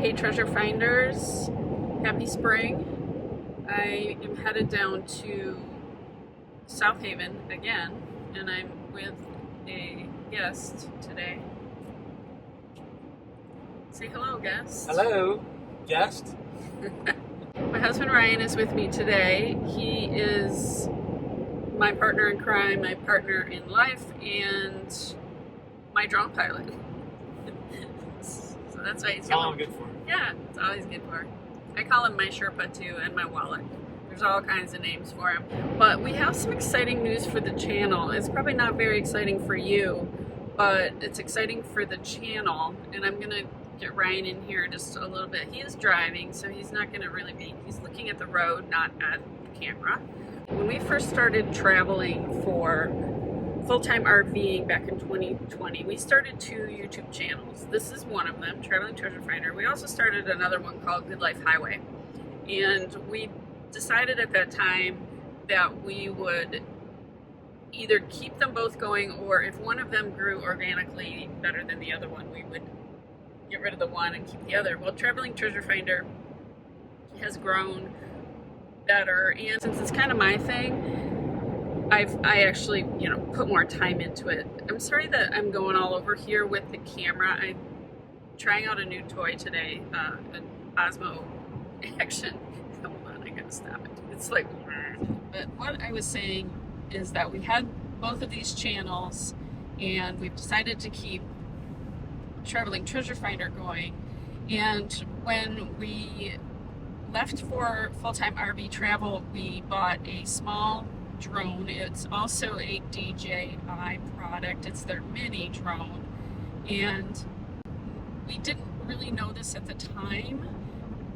Hey treasure finders, happy spring. I am headed down to South Haven again, and I'm with a guest today. Say hello, guest. Hello, guest. My husband Ryan is with me today. He is my partner in crime, my partner in life, and my drone pilot. So that's why he's all I'm good for. Yeah, it's all he's good for. I call him my Sherpa too, and my wallet. There's all kinds of names for him. But we have some exciting news for the channel. It's probably not very exciting for you, but it's exciting for the channel. And I'm gonna get Ryan in here just a little bit. He is driving, so he's not gonna really be, he's looking at the road, not at the camera. When we first started traveling for full-time RVing back in 2020, we started 2 YouTube channels. This is one of them, Traveling Treasure Finder. We also started another one called Good Life Highway. And we decided at that time that we would either keep them both going, or if one of them grew organically better than the other one, we would get rid of the one and keep the other. Well, Traveling Treasure Finder has grown better, and since it's kind of my thing, I actually, put more time into it. I'm sorry that I'm going all over here with the camera. I'm trying out a new toy today, an Osmo Action. Hold on, I gotta stop it. It's like, but what I was saying is that we had both of these channels, and we've decided to keep Traveling Treasure Finder going. And when we left for full-time RV travel, we bought a small drone. It's also a DJI product. It's their mini drone, and we didn't really know this at the time,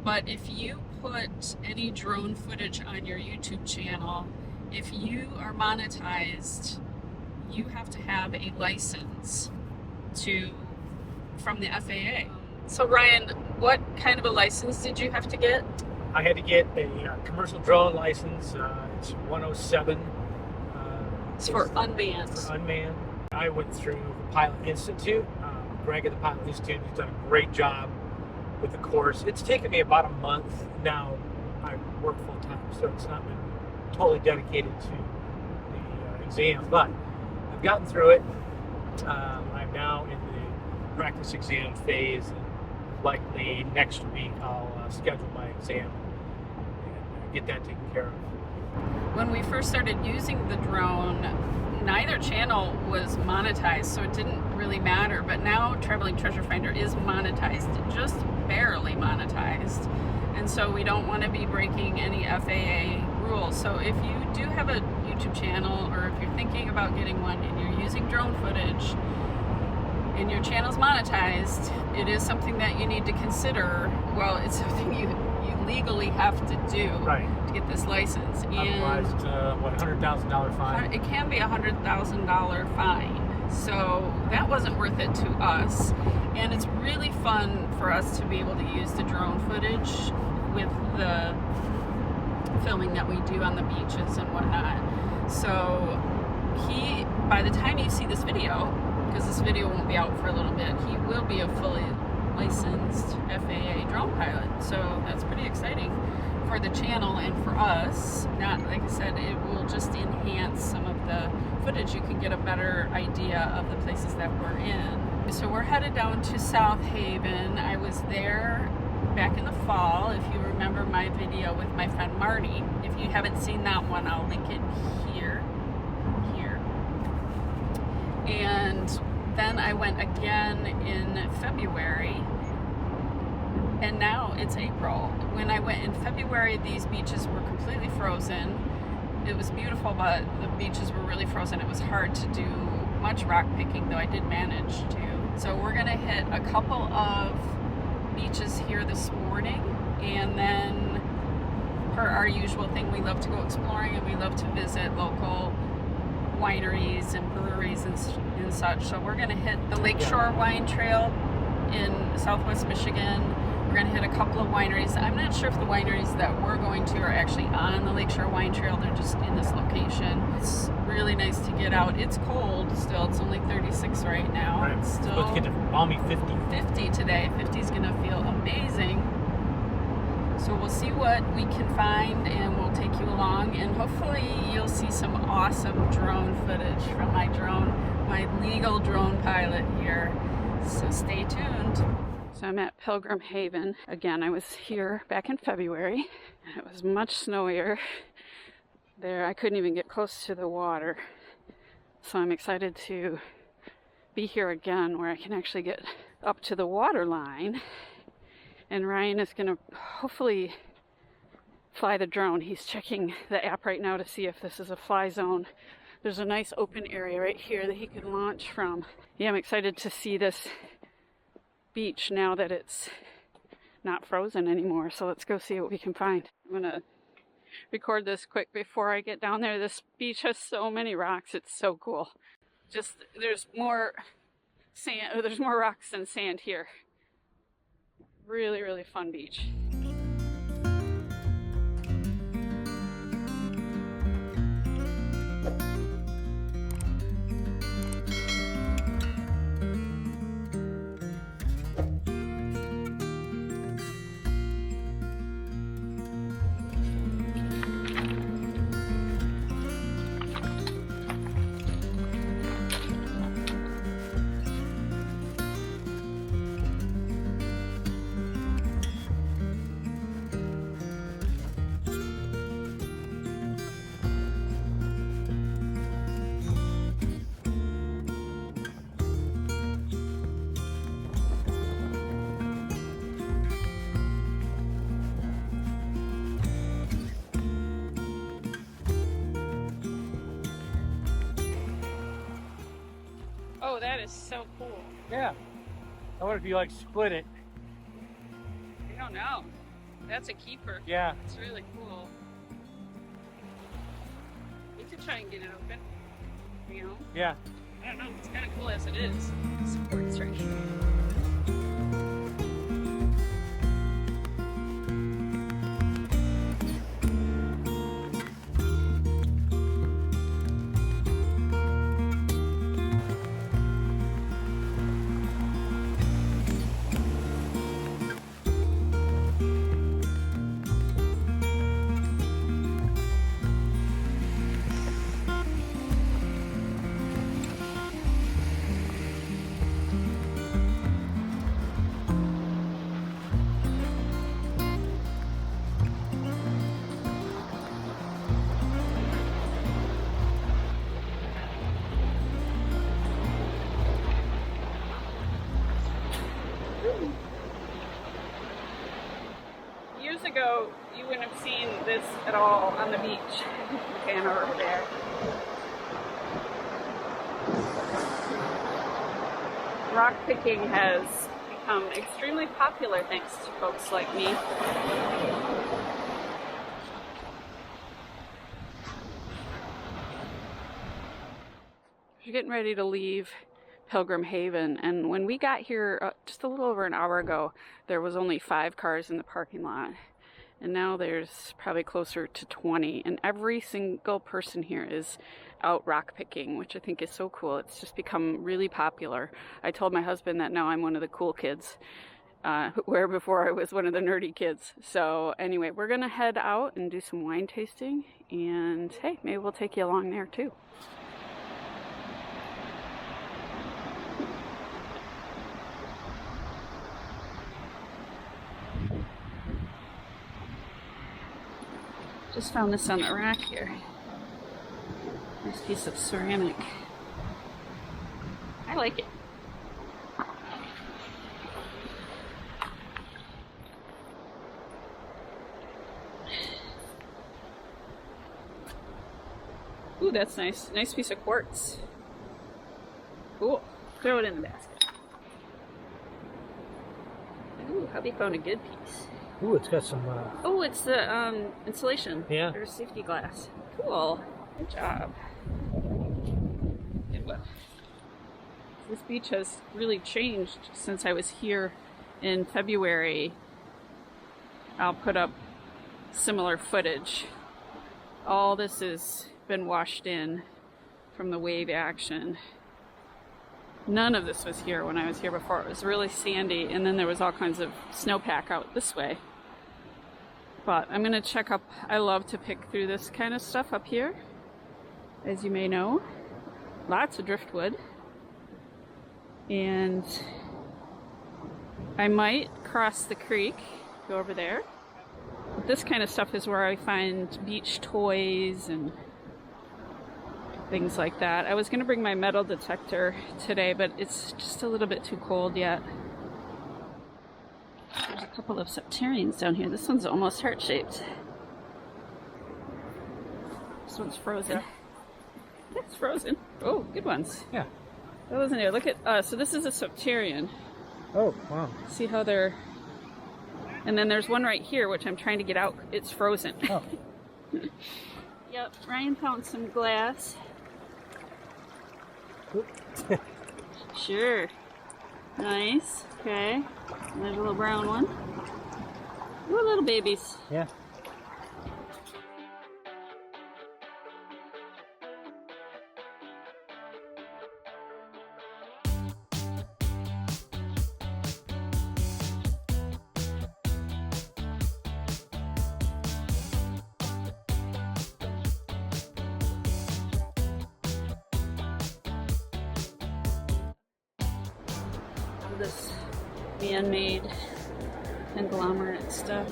but if you put any drone footage on your YouTube channel, if you are monetized, you have to have a license from the FAA. So Ryan, what kind of a license did you have to get? I had to get a commercial drone license. It's 107. It's for unmanned. For unmanned. I went through the Pilot Institute. Greg at the Pilot Institute has done a great job with the course. It's taken me about a month now. I work full time, so it's not been totally dedicated to the exam, but I've gotten through it. I'm now in the practice exam phase, and likely next week I'll schedule my exam and get that taken care of. When we first started using the drone, neither channel was monetized, so it didn't really matter. But now Traveling Treasure Finder is monetized, just barely monetized. And so we don't want to be breaking any FAA rules. So if you do have a YouTube channel, or if you're thinking about getting one and you're using drone footage and your channel's monetized, it is something that you need to consider. Well, it's something you legally have to do, right, to get this license. Otherwise, $100,000 fine? It can be a $100,000 fine. So that wasn't worth it to us. And it's really fun for us to be able to use the drone footage with the filming that we do on the beaches and whatnot. So by the time you see this video, because this video won't be out for a little bit, he will be a fully licensed FAA drone pilot. So that's pretty exciting for the channel and for us. Not, like I said, it will just enhance some of the footage. You can get a better idea of the places that we're in. So we're headed down to South Haven. I was there back in the fall. If you remember my video with my friend Marty, if you haven't seen that one, I'll link it here. And then I went again in February, and now it's April. When I went in February, these beaches were completely frozen. It was beautiful, but the beaches were really frozen. It was hard to do much rock picking, though I did manage to. So we're gonna hit a couple of beaches here this morning, and then per our usual thing, we love to go exploring, and we love to visit local wineries and breweries and such. So we're going to hit the Lakeshore Wine Trail in southwest Michigan. We're going to hit a couple of wineries. I'm not sure if the wineries that we're going to are actually on the Lakeshore Wine Trail. They're just in this location. It's really nice to get out. It's cold still. It's only 36 right now. Right. It's still supposed to get to balmy 50. 50 today. 50 is going to feel amazing. what we can find and we'll take you along, and hopefully you'll see some awesome drone footage from my legal drone pilot here. So stay tuned. So I'm at Pilgrim Haven. Again, I was here back in February. It was much snowier. There, I couldn't even get close to the water. So I'm excited to be here again where I can actually get up to the water line. And Ryan is going to hopefully fly the drone. He's checking the app right now to see if this is a fly zone. There's a nice open area right here that he can launch from. Yeah, I'm excited to see this beach now that it's not frozen anymore. So let's go see what we can find. I'm going to record this quick before I get down there. This beach has so many rocks. It's so cool. Just, there's more sand, there's more rocks than sand here. Really, really fun beach. Oh, that is so cool. Yeah. I wonder if you like split it. I don't know. That's a keeper. Yeah. It's really cool. We could try and get it open. You know? Yeah. I don't know. It's kind of cool as it is. Support structure. Years ago, you wouldn't have seen this at all on the beach. Pan over there. Rock picking has become extremely popular thanks to folks like me. We're getting ready to leave Pilgrim Haven, and when we got here just a little over an hour ago, there was only 5 cars in the parking lot, and now there's probably closer to 20, and every single person here is out rock picking, which I think is so cool. It's just become really popular. I told my husband that now I'm one of the cool kids, where before I was one of the nerdy kids. So anyway, we're gonna head out and do some wine tasting, and hey, maybe we'll take you along there too. Just found this on the rack here. Nice piece of ceramic. I like it. Ooh, that's nice. Nice piece of quartz. Cool. Throw it in the basket. Ooh, hubby found a good piece. Ooh, it's got some... Oh, it's the insulation. Yeah. There's safety glass. Cool. Good job. Good one. This beach has really changed since I was here in February. I'll put up similar footage. All this has been washed in from the wave action. None of this was here when I was here before. It was really sandy, and then there was all kinds of snowpack out this way. But I'm gonna check up. I love to pick through this kind of stuff up here, as you may know. Lots of driftwood. And I might cross the creek, go over there. But this kind of stuff is where I find beach toys and things like that. I was going to bring my metal detector today, but it's just a little bit too cold yet. There's a couple of septarians down here. This one's almost heart-shaped. This one's frozen. Yeah. It's frozen. Oh, good ones. Yeah. That wasn't it. Look at, so this is a septarian. Oh, wow. See how they're, and then there's one right here, which I'm trying to get out. It's frozen. Oh. Yep, Ryan found some glass. Sure. Nice. Okay. There's a little brown one. Ooh, little babies. Yeah. This man-made conglomerate stuff.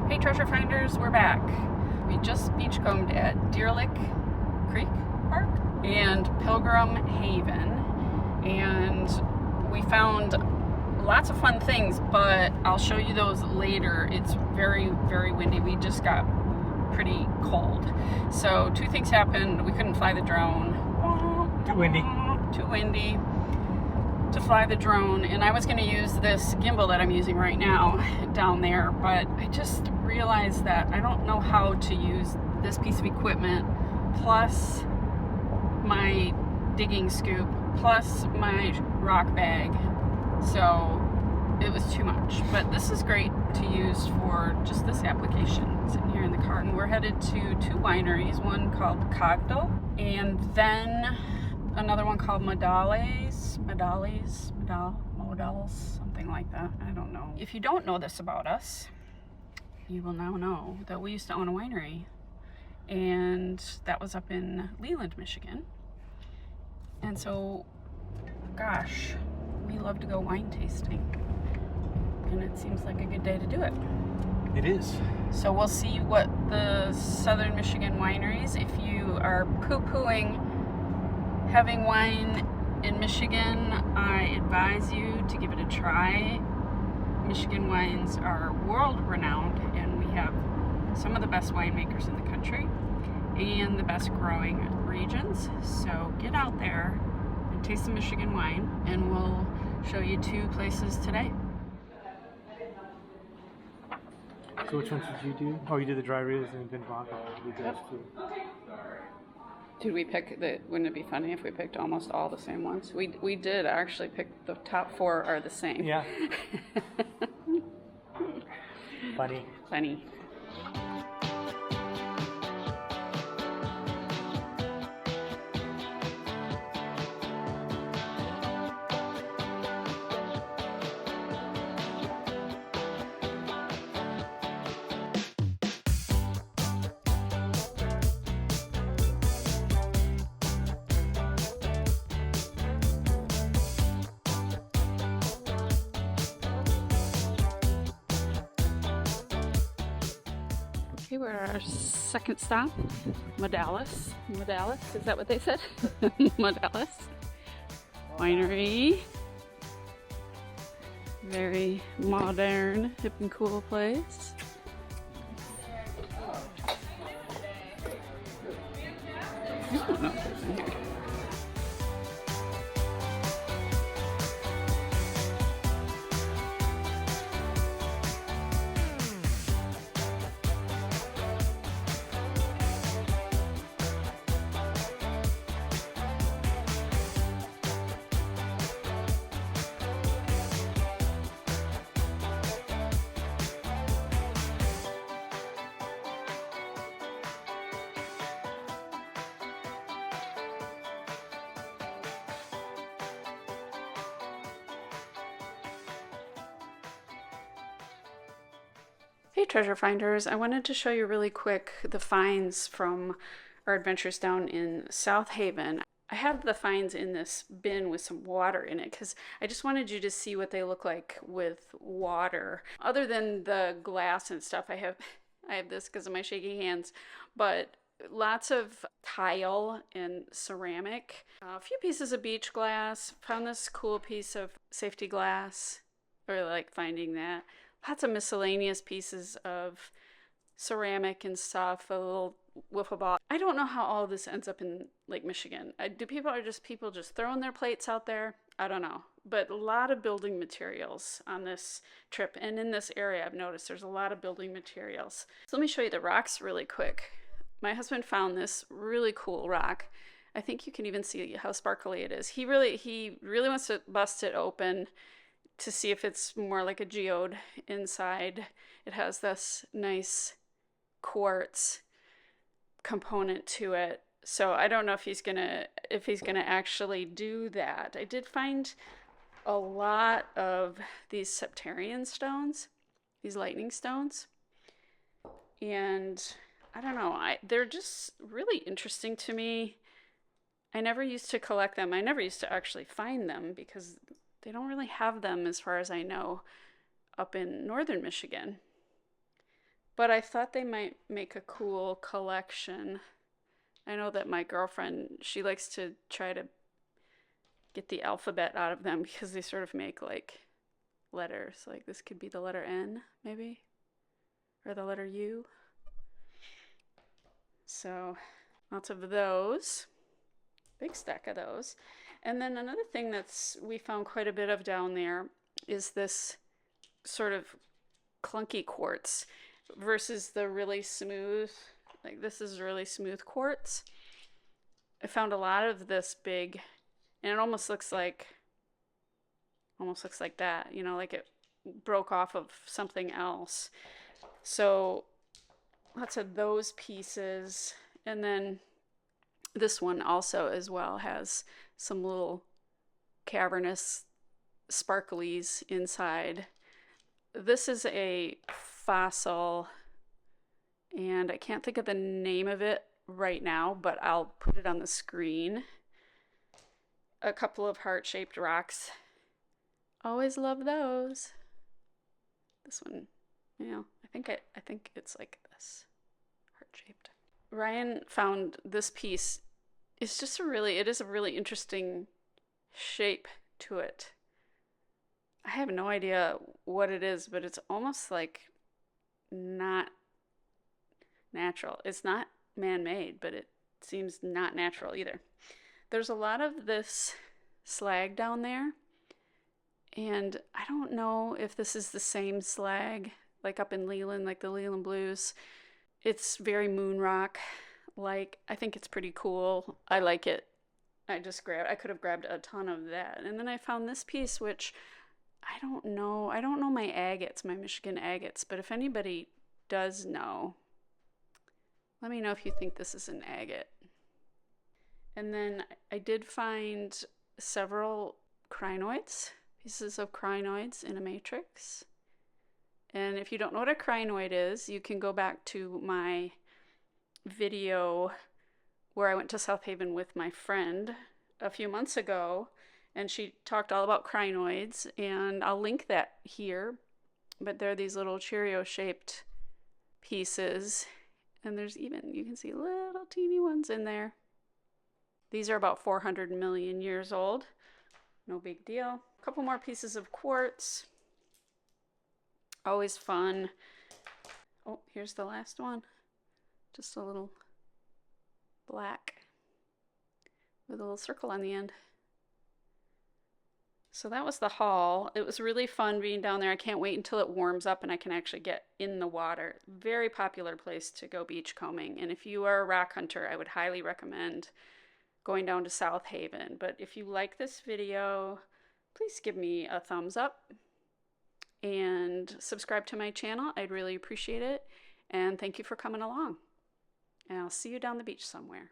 Hey treasure finders, we're back. We just beachcombed at Deer Lick Creek Park and Pilgrim Haven, and we found lots of fun things, but I'll show you those later. It's very, very windy. We just got pretty cold. So two things happened. We couldn't fly the drone. Too windy. Too windy to fly the drone, and I was going to use this gimbal that I'm using right now down there, but I just realized that I don't know how to use this piece of equipment plus my digging scoop plus my rock bag, so it was too much. But this is great to use for just this application. Sitting here in the car, and we're headed to two wineries, one called Cogdal and then another one called Modales, something like that. I don't know. If you don't know this about us, you will now know that we used to own a winery, and that was up in Leland, Michigan. And so, gosh, we love to go wine tasting, and it seems like a good day to do it. It is. So we'll see what the Southern Michigan wineries, if you are poo-pooing having wine in Michigan, I advise you to give it a try. Michigan wines are world renowned, and we have some of the best winemakers in the country and the best growing regions. So get out there and taste some Michigan wine, and we'll show you two places today. So which ones did you do? Oh, you did the dry riz and then vodka. We did those too. Did we pick the? Wouldn't it be funny if we picked almost all the same ones? We did actually pick the top four are the same. Yeah. Funny. Funny. Okay, we're at our second stop, Modales. Modales, is that what they said? Modales Winery. Very modern, hip and cool place. I don't know if there's in here. Hey treasure finders, I wanted to show you really quick the finds from our adventures down in South Haven. I have the finds in this bin with some water in it because I just wanted you to see what they look like with water. Other than the glass and stuff, I have this because of my shaky hands, but lots of tile and ceramic, a few pieces of beach glass, found this cool piece of safety glass, or like finding that. Lots of miscellaneous pieces of ceramic and stuff, a little wiffle ball. I don't know how all of this ends up in Lake Michigan. Do people just throwing their plates out there? I don't know. But a lot of building materials on this trip, and in this area I've noticed there's a lot of building materials. So let me show you the rocks really quick. My husband found this really cool rock. I think you can even see how sparkly it is. He really wants to bust it open to see if it's more like a geode inside. It has this nice quartz component to it. So I don't know if he's gonna actually do that. I did find a lot of these septarian stones, these lightning stones, and I don't know, they're just really interesting to me. I never used to collect them. I never used to actually find them because they don't really have them, as far as I know, up in northern Michigan. But I thought they might make a cool collection. I know that my girlfriend, she likes to try to get the alphabet out of them because they sort of make like letters. Like this could be the letter N, maybe, or the letter U. So lots of those. Big stack of those. And then another thing we found quite a bit of down there is this sort of clunky quartz versus the really smooth, like this is really smooth quartz. I found a lot of this big, and it almost looks like that, you know, like it broke off of something else. So lots of those pieces. And then this one also as well has some little cavernous sparklies inside. This is a fossil, and I can't think of the name of it right now, but I'll put it on the screen. A couple of heart-shaped rocks. Always love those. This one, you know, I think it's like this, heart-shaped. Ryan found this piece. It is a really interesting shape to it. I have no idea what it is, but it's almost like not natural. It's not man-made, but it seems not natural either. There's a lot of this slag down there, and I don't know if this is the same slag like up in Leland, like the Leland Blues. It's very moon rock. Like, I think it's pretty cool. I like it. I could have grabbed a ton of that. And then I found this piece, which I don't know my agates, my Michigan agates, but if anybody does know, let me know if you think this is an agate. And then I did find several crinoids, pieces of crinoids in a matrix. And if you don't know what a crinoid is, you can go back to my video where I went to South Haven with my friend a few months ago, and she talked all about crinoids, and I'll link that here. But they're these little Cheerio shaped pieces, and there's even, you can see little teeny ones in there. These are about 400 million years old. No big deal. A couple more pieces of quartz. Always fun. Oh, here's the last one. Just a little black with a little circle on the end. So that was the haul. It was really fun being down there. I can't wait until it warms up and I can actually get in the water. Very popular place to go beachcombing. And if you are a rock hunter, I would highly recommend going down to South Haven. But if you like this video, please give me a thumbs up and subscribe to my channel. I'd really appreciate it. And thank you for coming along. And I'll see you down the beach somewhere.